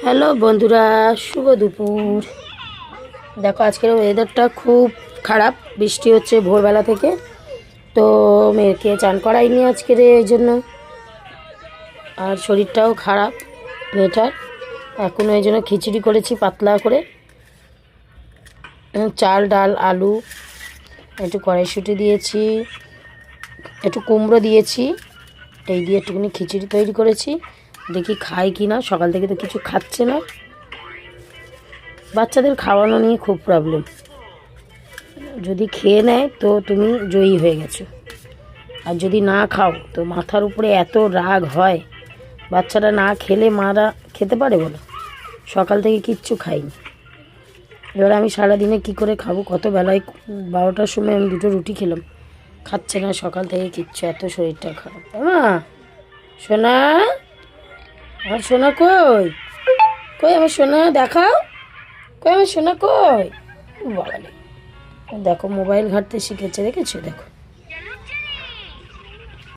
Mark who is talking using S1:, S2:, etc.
S1: Hello বন্ধুরা, শুভ দুপুর। দেখো আজকের ওয়েদারটা খুব খারাপ, বৃষ্টি হচ্ছে ভোরবেলা থেকে। তো মেয়েকে চান করাইনি আজকের, এই জন্য। আর শরীরটাও খারাপ মেয়েটার এখনও, এই জন্য খিচুড়ি করেছি পাতলা করে। চাল ডাল আলু, একটু কড়াইশুঁটি দিয়েছি, একটু কুমড়ো দিয়েছি, এই দিয়ে একটুখানি খিচুড়ি তৈরি করেছি। দেখি খাই কি না, সকাল থেকে তো কিছু খাচ্ছে না। বাচ্চাদের খাওয়ানো নিয়ে খুব প্রবলেম। যদি খেয়ে নেয় তো তুমি জয়ী হয়ে গেছো, আর যদি না খাও তো মাথার উপরে এত রাগ হয়। বাচ্চারা না খেলে মারা খেতে পারে বলো? সকাল থেকে কিচ্ছু খাইনি। এবার আমি সারাদিনে কি করে খাবো? কত বেলায় 12টার সময় আমি 2টো রুটি খেলাম, খাচ্ছে না সকাল থেকে কিচ্ছু, এত শরীরটা খারাপ। মা সোনা, আমার সোনা কই? কই আমার সোনা? দেখাও, কই আমার সোনা কই? বলে দেখো মোবাইল ঘাঁটতে শিখেছে, দেখেছো? দেখো